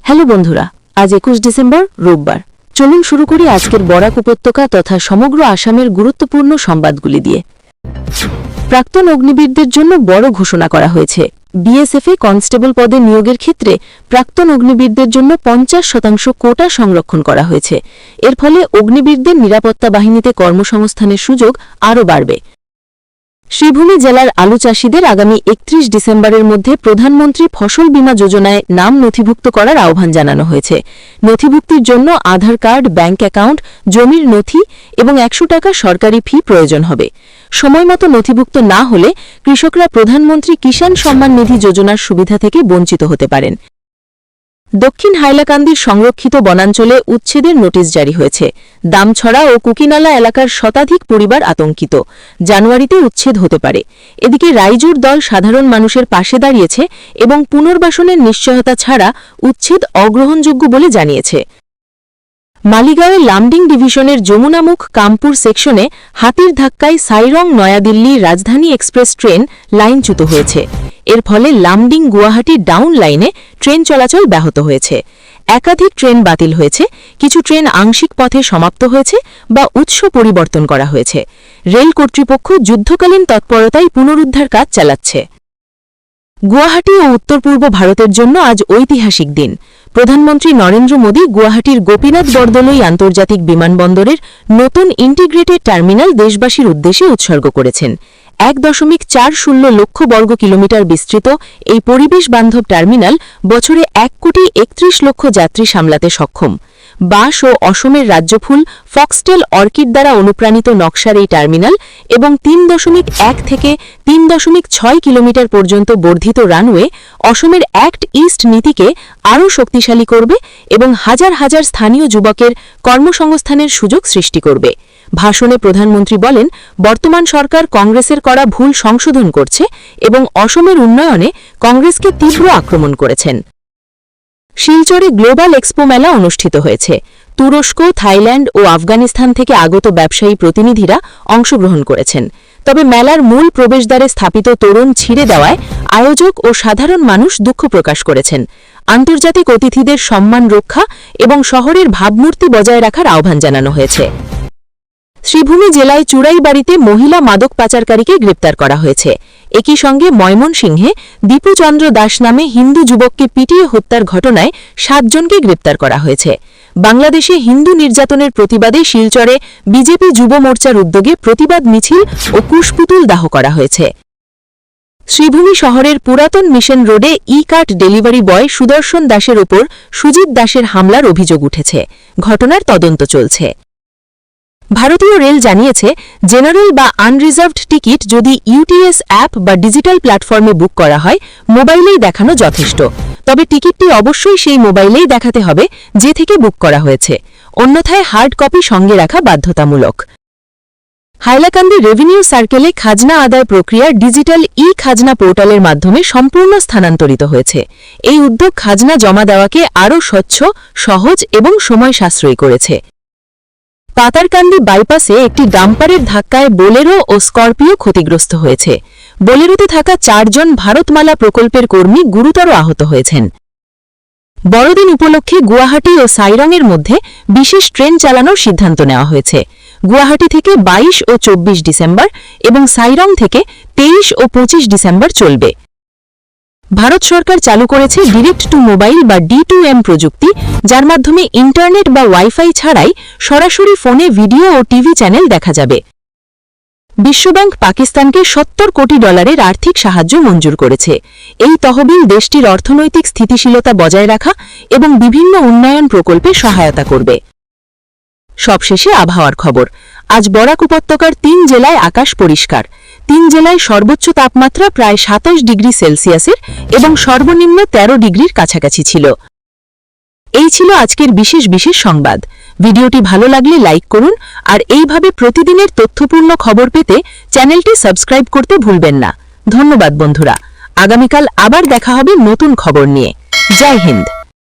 Hello বন্ধুরা, আজ 21 December রোববার। চলুন শুরু করি আজকের বরাক উপত্যকা তথা সমগ্র আসামের গুরুত্বপূর্ণ সংবাদগুলি দিয়ে। প্রাক্তন অগ্নিবীরদের জন্য বড় ঘোষণা করা হয়েছে। বিএসএফে কনস্টেবল পদে নিয়োগের ক্ষেত্রে প্রাক্তন অগ্নিবীরদের জন্য 50% কোটা সংরক্ষণ করা হয়েছে। এর ফলে অগ্নিবীরদের নিরাপত্তা বাহিনীতে কর্মসংস্থানের সুযোগ আরও বাড়বে। শ্রীভূমি জেলার আলু চাষিদের আগামী 31 ডিসেম্বরের মধ্যে প্রধানমন্ত্রী ফসল বীমা যোজনায় নাম নথিভুক্ত করার আহ্বান জানানো হয়েছে। নথিভুক্তির জন্য আধার কার্ড, ব্যাংক অ্যাকাউন্ট, জমির নথি এবং 100 টাকা সরকারি ফি প্রয়োজন হবে। সময়মতো নথিভুক্ত না হলে কৃষকরা প্রধানমন্ত্রী কিষাণ সম্মান নিধি যোজনার সুবিধা থেকে বঞ্চিত হতে পারেন। দক্ষিণ হাইলাকান্দির সংরক্ষিত বনাঞ্চলে উচ্ছেদের নোটিশ জারি হয়েছে। দামছড়া ও কুকিনালা এলাকার শতাধিক পরিবার আতঙ্কিত। জানুয়ারিতে উচ্ছেদ হতে পারে। এদিকে রাইজুর দল সাধারণ মানুষের পাশে দাঁড়িয়েছে এবং পুনর্বাসনের নিশ্চয়তা ছাড়া উচ্ছেদ অগ্রহণযোগ্য বলে জানিয়েছে। মালিগাঁওয়ে লামডিং ডিভিশনের যমুনামুখ কামপুর সেকশনে হাতির ধাক্কায় সাইরং নয়াদিল্লি রাজধানী এক্সপ্রেস ট্রেন লাইনচ্যুত হয়েছে। এর ফলে লামডিং গুয়াহাটি ডাউন লাইনে ট্রেন চলাচল ব্যাহত হয়েছে। একাধিক ট্রেন বাতিল হয়েছে, কিছু ট্রেন আংশিক পথে সমাপ্ত হয়েছে বা উৎস পরিবর্তন করা হয়েছে। রেল কর্তৃপক্ষ যুদ্ধকালীন তৎপরতায় পুনরুদ্ধার কাজ চালাচ্ছে। গুয়াহাটি ও উত্তর পূর্ব ভারতের জন্য আজ ঐতিহাসিক দিন। প্রধানমন্ত্রী নরেন্দ্র মোদী গুয়াহাটির গোপীনাথ বরদলৈ আন্তর্জাতিক বিমানবন্দরের নতুন ইন্টিগ্রেটেড টার্মিনাল দেশবাসীর উদ্দেশ্যে উৎসর্গ করেছেন। 1.40 লক্ষ বর্গ কিলোমিটার বিস্তৃত এই পরিবেশ বান্ধব টার্মিনাল বছরে 1.31 লক্ষ যাত্রী সামলাতে সক্ষম। বাঁশ ও অসমের রাজ্যফুল ফক্সটেল অর্কিড দ্বারা অনুপ্রাণিত নকশার এই টার্মিনাল এবং 3.1 থেকে 3.6 কিলোমিটার পর্যন্ত বর্ধিত রানওয়ে অসমের অ্যাক্ট ইস্ট নীতিকে আরও শক্তিশালী করবে এবং হাজার হাজার স্থানীয় যুবকের কর্মসংস্থানের সুযোগ সৃষ্টি করবে। ভাষণে প্রধানমন্ত্রী বলেন, বর্তমান সরকার কংগ্রেসের করা ভুল সংশোধন করছে এবং অসমের উন্নয়নে কংগ্রেসকে তীব্র আক্রমণ করেছেন। শিলচরে গ্লোবাল এক্সপো মেলা অনুষ্ঠিত হয়েছে। তুরস্ক, থাইল্যান্ড ও আফগানিস্তান থেকে আগত ব্যবসায়ী প্রতিনিধিরা অংশগ্রহণ করেছেন। তবে মেলার মূল প্রবেশদ্বারে স্থাপিত তোরণ ছিঁড়ে দেওয়ায় আয়োজক ও সাধারণ মানুষ দুঃখ প্রকাশ করেছেন। আন্তর্জাতিক অতিথিদের সম্মান রক্ষা এবং শহরের ভাবমূর্তি বজায় রাখার আহ্বান জানানো হয়েছে। শ্রীভূমি জেলায় চুড়াইবাড়িতে মহিলা মাদক পাচারকারীকে গ্রেপ্তার করা হয়েছে। একই সঙ্গে ময়মনসিংহে দীপুচন্দ্র দাস নামে হিন্দু যুবককে পিটিয়ে হত্যার ঘটনায় 7 জনকে গ্রেপ্তার করা হয়েছে। বাংলাদেশে হিন্দু নির্যাতনের প্রতিবাদে শিলচরে বিজেপি যুব মোর্চার উদ্যোগে প্রতিবাদ মিছিল ও কুশপুতুল দাহ করা হয়েছে। শ্রীভূমি শহরের পুরাতন মিশন রোডে ই-কার্ট ডেলিভারি বয় সুদর্শন দাসের ওপর সুজিত দাসের হামলার অভিযোগ উঠেছে। ঘটনার তদন্ত চলছে। ভারতীয় রেল জানিয়েছে, জেনারেল বা আনরিজার্ভড টিকিট যদি ইউটিএস অ্যাপ বা ডিজিটাল প্ল্যাটফর্মে বুক করা হয়, মোবাইলেই দেখানো যথেষ্ট। তবে টিকিটটি অবশ্যই সেই মোবাইলেই দেখাতে হবে যে থেকে বুক করা হয়েছে, অন্যথায় হার্ড কপি সঙ্গে রাখা বাধ্যতামূলক। হাইলাকান্দি রেভিনিউ সার্কেলে খাজনা আদায় প্রক্রিয়া ডিজিটাল ই-খাজনা পোর্টালের মাধ্যমে সম্পূর্ণ স্থানান্তরিত হয়েছে। এই উদ্যোগ খাজনা জমা দেওয়াকে আরও স্বচ্ছ, সহজ এবং সময় সাশ্রয়ী করেছে। পাতারকান্দি বাইপাসে একটি ডাম্পারের ধাক্কায় বোলেরো ও স্করপিও ক্ষতিগ্রস্ত হয়েছে। বোলেরোতে থাকা 4 জন ভারতমালা প্রকল্পের কর্মী গুরুতর আহত হয়েছেন। বড়দিন উপলক্ষে গুয়াহাটি ও সাইরংয়ের মধ্যে বিশেষ ট্রেন চালানোর সিদ্ধান্ত নেওয়া হয়েছে। গুয়াহাটি থেকে 22 ও 24 ডিসেম্বর এবং সাইরং থেকে 23 ও 25 ডিসেম্বর চলবে। ভারত সরকার চালু করেছে ডিরেক্ট টু মোবাইল বা D2M প্রযুক্তি, যার মাধ্যমে ইন্টারনেট বা ওয়াইফাই ছাড়াই সরাসরি ফোনে ভিডিও ও টিভি চ্যানেল দেখা যাবে। বিশ্বব্যাংক পাকিস্তানকে $70 কোটি আর্থিক সাহায্য মঞ্জুর করেছে। এই তহবিল দেশটির অর্থনৈতিক স্থিতিশীলতা বজায় রাখা এবং বিভিন্ন উন্নয়ন প্রকল্পে সহায়তা করবে। সবশেষে আবহাওয়ার খবর। আজ বরাক উপত্যকার 3 জেলায় আকাশ পরিষ্কার। 3 জেলায় সর্বোচ্চ তাপমাত্রা প্রায় 27 ডিগ্রি সেলসিয়াসের এবং সর্বনিম্ন 13 ডিগ্রির কাছাকাছি ছিল। এই ছিল আজকের বিশেষ সংবাদ। ভিডিওটি ভালো লাগলে লাইক করুন আর এইভাবে প্রতিদিনের তথ্যপূর্ণ খবর পেতে চ্যানেলটি সাবস্ক্রাইব করতে ভুলবেন না। ধন্যবাদ বন্ধুরা। আগামীকাল আবার দেখা হবে নতুন খবর নিয়ে। জয় হিন্দ।